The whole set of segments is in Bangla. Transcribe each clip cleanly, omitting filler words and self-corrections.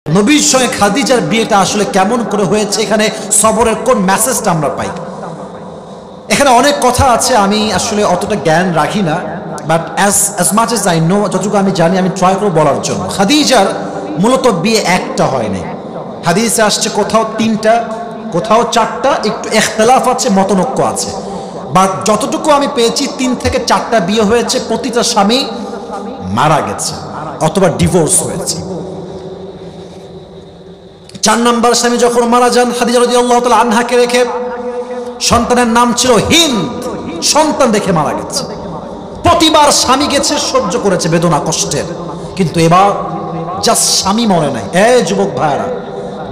নবীর সঙ্গে খাদিজার বিয়েটা আসলে কেমন করে হয়েছে, এখানে সবরের কোন মেসেজটা আমরা পাই? এখানে অনেক কথা আছে, আমি আসলে অতটা জ্ঞান রাখি না, but as much as I know, যতটুকু আমি জানি আমি ট্রাই করব বলার জন্য। খাদিজার মূলত বিয়ে একটা হয় নাই, হাদিসে আসছে কোথাও 3টা, কোথাও 4টা, একটু ইখতিলাফ আছে, মতনৈক্য আছে, বাট যতটুকু আমি পেয়েছি 3 থেকে 4টা বিয়ে হয়েছে, প্রতিটা স্বামী মারা গেছে অথবা ডিভোর্স হয়েছে। 4 নম্বর স্বামী যখন মারা যান, খাদিজা রাদিয়াল্লাহু তাআলা আনহাকে রেখে, সন্তানের নাম ছিল হিন্দ, সন্তান রেখে মারা গেছে। প্রতিবার স্বামী গেছে, সহ্য করেছে বেদনা কষ্টের, কিন্তু এবার জাস্ট স্বামী মরে নাই। এই যুবক ভাইরা,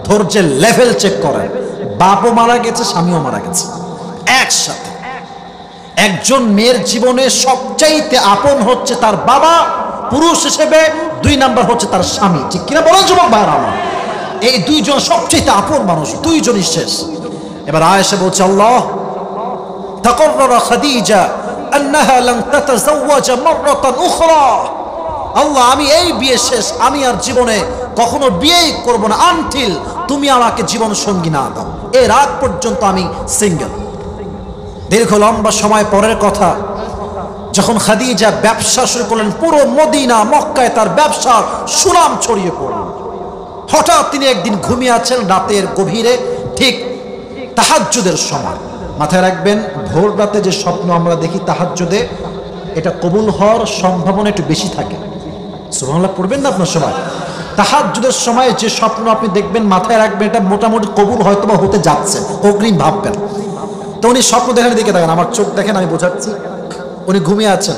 ধৈর্যের লেভেল চেক করেন। বাপও মারা গেছে, স্বামীও মারা গেছে একসাথে। একজন মেয়ের জীবনে সবচাইতে আপন হচ্ছে তার বাবা পুরুষ হিসেবে, 2 নাম্বার হচ্ছে তার স্বামী, ঠিক কিনা বলেন যুবক ভাইরা আমার? এই 2 জন সবচাইতে আপন মানুষ, 2 জনই শেষ। এবার আয়েশা বলছে, আল্লাহ তাকাররারা খাদিজা আন্নাহা লান তাতাযাওয়াজা মাররাতান উখরা, আল্লাহ আমি এই বিয়ে শেষ, আমি আর জীবনে কখনো বিয়েই করব না আনটিল তুমি আমাকে জীবন সঙ্গী না দাও, এর আগ পর্যন্ত আমি সিঙ্গেল। দীর্ঘ লম্বা সময় পরের কথা, যখন খাদিজা ব্যবসা শুরু করলেন, পুরো মদিনা মক্কায় তার ব্যবসার সুনাম ছড়িয়ে পড়ল। হঠাৎ তিনি একদিন ঘুমিয়ে আছেন রাতের গভীরে, ঠিক তাহাজ্জুদের সময়। মাথায় রাখবেন, ভোর রাতে যে স্বপ্ন আমরা দেখি তাহাজ্জুদে, এটা কবুল হওয়ার সম্ভাবনা একটু বেশি থাকে। সুবহানাল্লাহ পড়বেন না আপনার সবাই? তাহাজ্জুদের সময় যে স্বপ্ন আপনি দেখবেন, মাথায় রাখবেন এটা মোটামুটি কবুল হয়তো বা হতে যাচ্ছে, অগ্রিম ভাববেন। তো উনি স্বপ্ন দেখেন, দিকে দেখেন, আমার চোখ দেখেন, আমি বোঝাচ্ছি। উনি ঘুমিয়ে আছেন,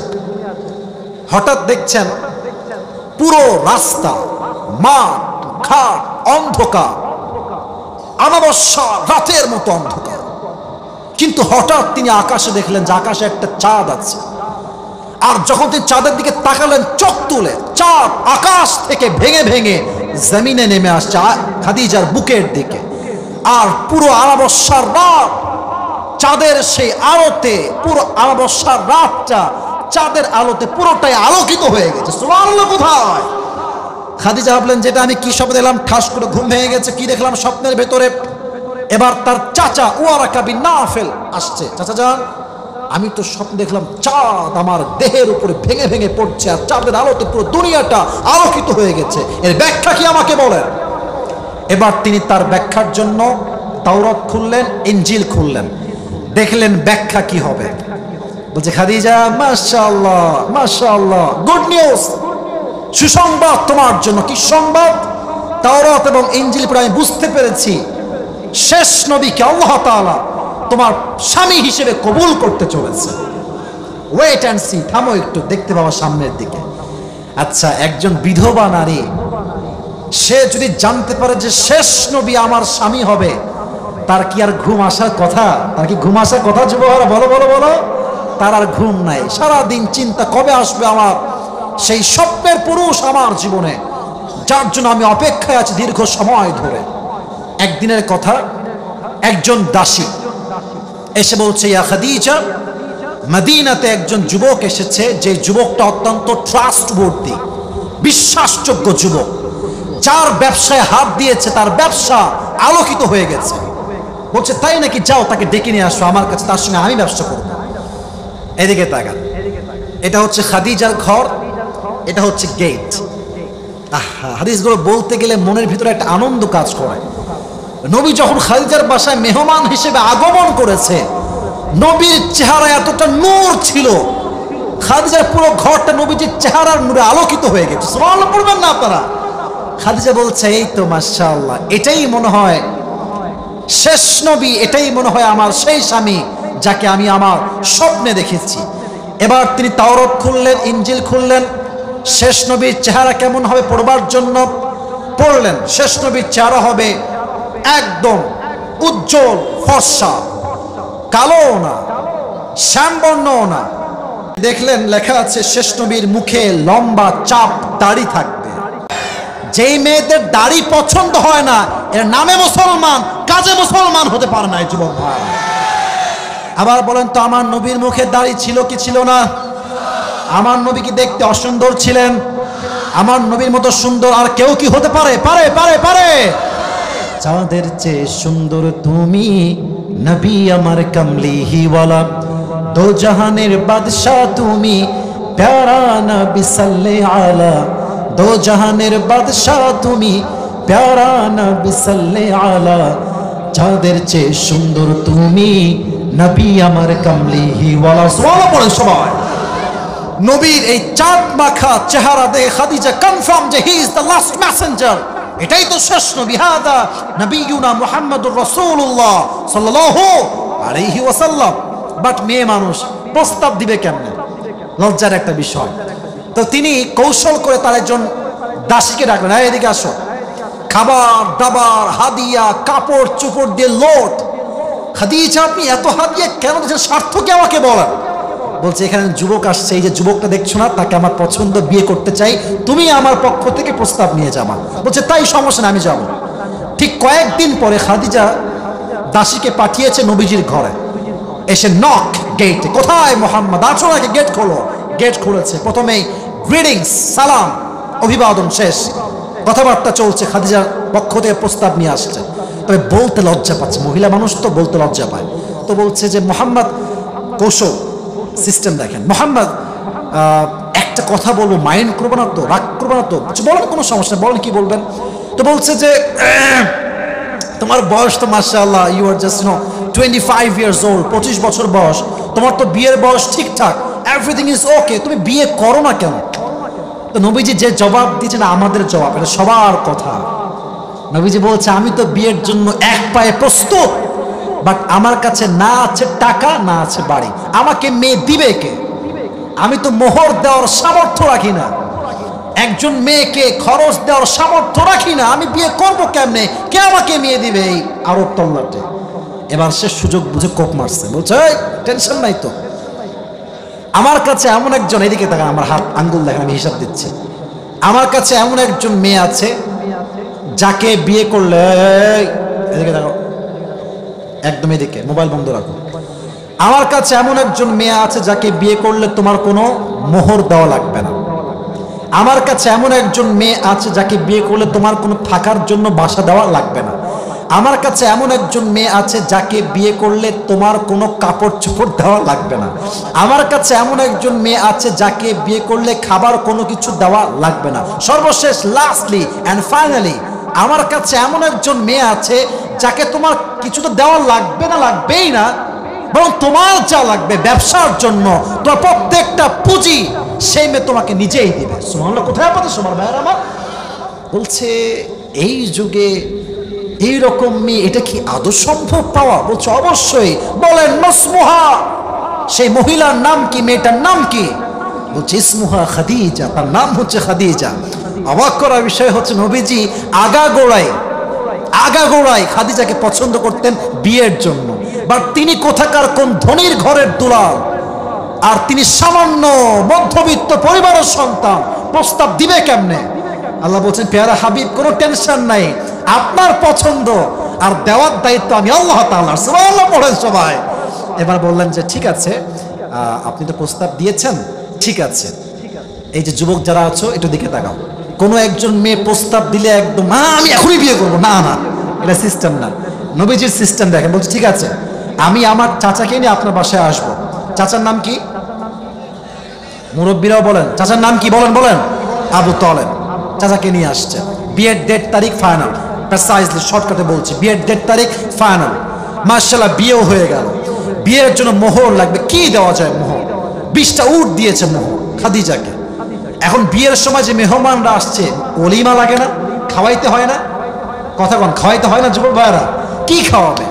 হঠাৎ দেখছেন পুরো রাস্তা, মাঠ ঘাট অন্ধকার, অমাবস্যা রাতের মতো অন্ধকার। কিন্তু হঠাৎ তিনি আকাশে দেখলেন যে আকাশে একটা চাঁদ আছে, আর যখন তিনি চাঁদের দিকে তাকালেন, চোখ তুলে চাঁদ আকাশ থেকে ভেঙে ভেঙে জমিনে নেমে আসছে খাদিজার বুকের দিকে। আর পুরো অমাবস্যার রাত চাঁদের সেই আলোতে, পুরো অমাবস্যার রাতটা চাঁদের আলোতে পুরোটাই আলোকিত হয়ে গেছে। সুবহানাল্লাহ। কোথায়? খাদিজা ভাবলেন যেটা আমি কি স্বপ্ন দেখলাম, ঠাস করে ঘুম ভেঙে গেছে, কি দেখলাম স্বপ্নের ভেতরে। এবার তার চাচা ওয়ারাকা বিন নাফেল আসছে, চাচা যান, আমি তো স্বপ্ন দেখলাম চাঁদ আমার দেহের উপরে ভেঙে ভেঙে পড়ছে, আর চাঁদের আলোতে পুরো দুনিয়াটা আলোকিত হয়ে গেছে, এর ব্যাখ্যা কি আমাকে বলেন। এবার তিনি তার ব্যাখ্যার জন্য তাওরাত খুললেন, ইনজিল খুললেন, দেখলেন ব্যাখ্যা কি হবে। বলছে খাদিজা, মাশাআল্লাহ মাশাআল্লাহ, গুড নিউজ, সুসংবাদ তোমার জন্য। কি সংবাদ? তাওরাত এবং ইনজিল পড়ে আমি বুঝতে পেরেছি শেষ নবীকে আল্লাহ তাআলা তোমার স্বামী হিসেবে কবুল করতে চলেছে। ওয়েট অ্যান্ড সি, থামো একটু, দেখতে পাবো সামনের দিকে। আচ্ছা, একজন বিধবা নারী, সে যদি জানতে পারে যে শেষ নবী আমার স্বামী হবে, তার কি আর ঘুম আসার কথা? তার কি ঘুম আসার কথা যুবকরা? বলো বলো বলো। তার আর ঘুম নাই, সারাদিন চিন্তা, কবে আসবে আমার সেই স্বপ্নের পুরুষ আমার জীবনে, যার জন্য আমি অপেক্ষায় আছি দীর্ঘ সময় ধরে। একদিনের কথা, একজন দাসী এসে বলছে, ইয়া খাদিজা, মদিনাতে একজন যুবক এসেছে, যে যুবকটা অত্যন্ত ট্রাস্টওয়ার্দি, বিশ্বাসযোগ্য যুবক, যার ব্যবসায় হাত দিয়েছে তার ব্যবসা আলোকিত হয়ে গেছে। বলছে তাই নাকি? যাও তাকে ডেকে নিয়ে আসো আমার কাছে, তার সঙ্গে আমি ব্যবসা করব। এদিকে তাকান, এটা হচ্ছে খাদিজার ঘর, এটা হচ্ছে গেট। হাদিসগুলো বলতে গেলে মনের ভিতরে একটা আনন্দ কাজ করে। নবী যখন খাদিজার বাসায় মেহমান হিসেবে আগমন করেছে, নবীর চেহারা এতটা নূর ছিল, খাদিজার পুরো ঘরটা নবীজির চেহারার নূরে আলোকিত হয়ে গেছে। সুবহানাল্লাহ পড়বেন না আপনারা? খাদিজা বলছে, এই তো মাশাআল্লাহ, এটাই মনে হয় শেষ নবী, এটাই মনে হয় আমার সেই স্বামী যাকে আমি আমার স্বপ্নে দেখেছি। এবার তিনি তাওরাত খুললেন, ইনজিল খুললেন, শেষ নবীর চেহারা কেমন হবে পড়বার জন্য পড়লেন। শেষ নবীর চেহারা হবে একদম উজ্জ্বল ফর্সা, কালো না, শ্যামবর্ণও না। দেখলেন লেখা আছে শেষ নবীর মুখে লম্বা চাপ দাড়ি থাকবে। যেই মেয়েদের দাড়ি পছন্দ হয় না, এর নামে মুসলমান, কাজে মুসলমান হতে পারে না। যুবক ভাই, আবার বলেন তো, আমার নবীর মুখে দাড়ি ছিল কি ছিল না? আমার নবী কি দেখতে অসুন্দর ছিলেন? আমার নবীর মতো সুন্দর আর কেউ কি হতে পারে? পারে পারে পারে। চাঁদের চেয়ে সুন্দর তুমি, নবী আমার কামলিওয়ালা, দো জাহানের বাদশাহ তুমি, প্যারা নবী সাল্লাল্লাহু আলা, দো জাহানের বাদশাহ তুমি, প্যারা নবী সাল্লাল্লাহু আলা, চাঁদের চেয়ে সুন্দর তুমি, নবী আমার কামলিওয়ালা। সুবহানাল্লাহ পড়ে সবাই। নবীর এই চাঁদ মাখা চেহারা দেখে খাদিজা কনফার্ম যে he is the last Messenger, এটাই তো শেষ নবী। হাদা নবিয়ুনা মুহাম্মাদুর রাসূলুল্লাহ সাল্লাল্লাহু আলাইহি ওয়াসাল্লাম। বাট মেয়ে মানুষ প্রস্তাব দিবে কেমনে? লজ্জার একটা বিষয়। তো তিনি কৌশল করে তার একজন দাসীকে ডাকলেন, হ্যাঁ এদিকে আসো, খাবার দাবার হাদিয়া কাপড় চোপড় দিয়ে লোট। খাদিজা আপনি এত হাদিয়া কেন দিচ্ছেন? স্বার্থ কি আমাকে বলেন। বলছে এখানে যুবক আসছে, এই যে যুবকটা দেখছো না, তাকে আমার পছন্দ, বিয়ে করতে চাই, তুমি আমার পক্ষ থেকে প্রস্তাব নিয়ে যাবা। বলছে তাই, সমস্যা না, আমি যাব। ঠিক কয়েকদিন পরে খাদিজা দাসীকে পাঠিয়েছে নবীজির ঘরে, এসে নক গেটে, কোথায় মোহাম্মদ, আছো নাকি? গেট খোলো। গেট খুলেছে। প্রথমেই গ্রিটিংস, সালাম, অভিবাদন শেষ, কথাবার্তা চলছে, খাদিজার পক্ষ থেকে প্রস্তাব নিয়ে আসছে। তবে বলতে লজ্জা পাচ্ছে, মহিলা মানুষ তো বলতে লজ্জা পায়। তো বলছে যে মোহাম্মদ, কৌশল সিস্টেম দেখেন, মোহাম্মদ একটা কথা বলবো, মাইন্ড করবো না তো, রাগ করবো না তো? বলেন, কোনো সমস্যা, বলেন কি বলবেন। তো বলছে যে তোমার বয়স তো মাশাআল্লাহ, you are just 25 years old, 25 বছর বয়স, তোমার তো বিয়ের বয়স ঠিকঠাক, এভরিথিং ইজ ওকে, তুমি বিয়ে করো না কেন? তো নবীজি যে জবাব দিয়েছে না, আমাদের জবাব, এটা সবার কথা। নবীজি বলছে আমি তো বিয়ের জন্য এক পায়ে প্রস্তুত, বাট আমার কাছে না আছে টাকা, না আছে বাড়ি, আমাকে মেয়ে দিবে কে? আমি তো মোহর দেওয়ার সামর্থ্য রাখি না, একজন মেয়েকে খরচ দেওয়ার সামর্থ্য রাখি না, আমি বিয়ে করব কেমনে? কে আমাকে মেয়ে দিবে? এই আরব তল্লাটে। এবার সে সুযোগ বুঝে কোপ মারছে, বলছে টেনশন নাই তো, আমার কাছে এমন একজন, এদিকে তাকান, আমার হাত আঙ্গুল দেখেন, আমি হিসাব দিচ্ছি, আমার কাছে এমন একজন মেয়ে আছে যাকে বিয়ে করলে, এদিকে দেখো, একদম এদিকে, মোবাইল বন্ধ রাখো, আমার কাছে এমন একজন মেয়ে আছে যাকে বিয়ে করলে তোমার কোনো মোহর দেওয়া লাগবে না, আমার কাছে এমন একজন মেয়ে আছে যাকে বিয়ে করলে তোমার কোনো থাকার জন্য বাসা দেওয়া লাগবে না, আমার কাছে এমন একজন মেয়ে আছে যাকে বিয়ে করলে তোমার কোনো কাপড় চোপড় দেওয়া লাগবে না, আমার কাছে এমন একজন মেয়ে আছে যাকে বিয়ে করলে খাবার কোনো কিছু দেওয়া লাগবে না, সর্বশেষ লাস্টলি অ্যান্ড ফাইনালি আমার কাছে এমন একজন মেয়ে আছে যাকে তোমার কিছু তো দেওয়া লাগবে না, লাগবেই না, বরং তোমার যা লাগবে ব্যবসার জন্য, তোমার প্রত্যেকটা পুঁজি সেই মেয়ে তোমাকে নিজেই দিবে। সুবহানাল্লাহ, কোথায় পাবে তোমার ভাইয়ের আমার? বলছে এই যুগে এইরকম মেয়ে, এটা কি আদৌ সম্ভব পাওয়া? বলছে অবশ্যই। বলেন মাসমুহা, সেই মহিলার নাম কি, মেয়েটার নাম কি? বলছে ইসমুহা খাদিজা, তার নাম হচ্ছে খাদিজা। অবাক করার বিষয় হচ্ছে নবীজি আগাগোড়ায় খাদিজাকে পছন্দ করতেন বিয়ের জন্য, বাট তিনি কোথাকার কোন ধনীর ঘরের দুলাল, আর তিনি সামান্য মধ্যবিত্ত পরিবারের সন্তান, প্রস্তাব দিবে কেমনে? আল্লাহ বলছেন পেয়ারা হাবিব, কোনো টেনশন নাই, আপনার পছন্দ আর দেওয়ার দায়িত্ব আমি আল্লাহ তাআলার। সুবহানাল্লাহ পড়েন সবাই। এবার বললেন যে ঠিক আছে, আপনি তো প্রস্তাব দিয়েছেন, ঠিক আছে, এই যে যুবক যারা আছো একটু দিকে তাকাও, কোনো একজন মেয়ে প্রস্তাব দিলে একদম আমি এখনই বিয়ে করবো, না না, এটা সিস্টেম না। নবীজির সিস্টেম দেখেন, বলছে ঠিক আছে, আমি আমার চাচাকে নিয়ে আপনার বাসায় আসবো। চাচার নাম কি? মুরব্বীরাও বলেন চাচার নাম কি, বলেন বলেন। আবু তালেব। চাচাকে নিয়ে আসছে, বিয়ের ডেট তারিখ ফাইনাল, প্রেসাইজলি শর্টকাটে বলছি, বিয়ের ডেট তারিখ ফাইনাল। মাশাআল্লাহ, বিয়েও হয়ে গেল। বিয়ের জন্য মোহর লাগবে, কি দেওয়া যায়? মোহর 20টা উট দিয়েছে মোহর খাদিজাকে। এখন বিয়ের সময় যে মেহমানরা আসছে, ওলিমা লাগে না? খাওয়াইতে হয় না? কথা কন, খাওয়াইতে হয় না যুবক ভাইরা? কি খাওয়াবে?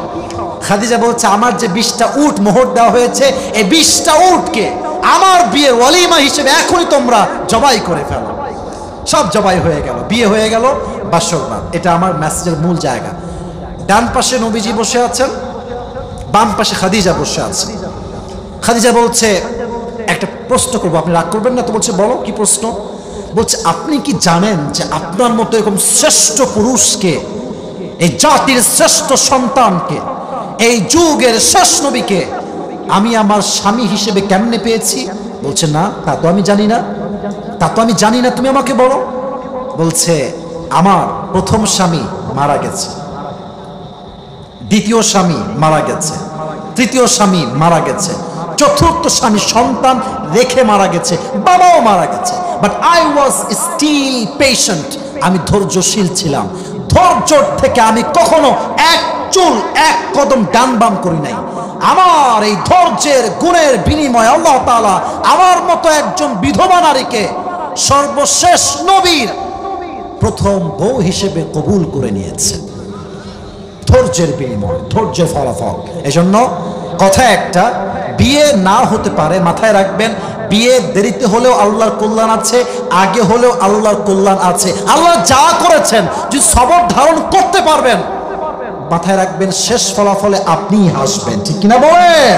খাদিজা বলছে আমার যে 20টা উট মোহর দেওয়া হয়েছে, এই 20টা উটকে আমার বিয়ের ওলিমা হিসেবে এখনই তোমরা জবাই করে ফেলো। সব জবাই হয়ে গেল, বিয়ে হয়ে গেল, বাসররাত। এটা আমার মেসেজের মূল জায়গা। ডান পাশে নবীজি বসে আছেন, বাম পাশে খাদিজা বসে আছে। খাদিজা বলছে একটা প্রশ্ন করবো, আপনি রাগ করবেন না তো? বলছে বলো, কি প্রশ্ন? বলছে আপনি কি জানেন যে আপনার মতো এরকম শ্রেষ্ঠ পুরুষকে, এই জাতির শ্রেষ্ঠ সন্তানকে, এই যুগের শেষ নবীকে আমি আমার স্বামী হিসেবে কেমনে পেয়েছি? বলছে না, তা তো আমি জানি না। তা তো আমি জানি না, তুমি আমাকে বলো। বলছে আমার প্রথম স্বামী মারা গেছে, দ্বিতীয় স্বামী মারা গেছে, তৃতীয় স্বামী মারা গেছে, চতুর্থ স্বামী সন্তান রেখে মারা গেছে, বাবাও মারা গেছে, but I was still patient. আমি ধৈর্যশীল ছিলাম, ধৈর্যর থেকে আমি কখনো এক চুল এক কদম ডান বাম করি নাই। আমার এই ধৈর্যের গুণের বিনিময়ে আল্লাহ তাআলা আমার মতো একজন বিধবা নারীকে সর্বশেষ নবীর প্রথম বউ হিসেবে কবুল করে নিয়েছে। ধৈর্যের বিনিময়, ধৈর্যের ফলাফল। এজন্য কথা একটা, বিয়ে না হতে পারে, মাথায় রাখবেন, বিয়ে দেরিতে হলেও আল্লাহর কল্যাণ আছে, আগে হলেও আল্লাহর কল্যাণ আছে। আল্লাহ যা করেছেন যদি সবর ধারণ করতে পারবেন, মাথায় রাখবেন শেষ ফলাফলে আপনিই হাসবেন। ঠিক কিনা বলেন?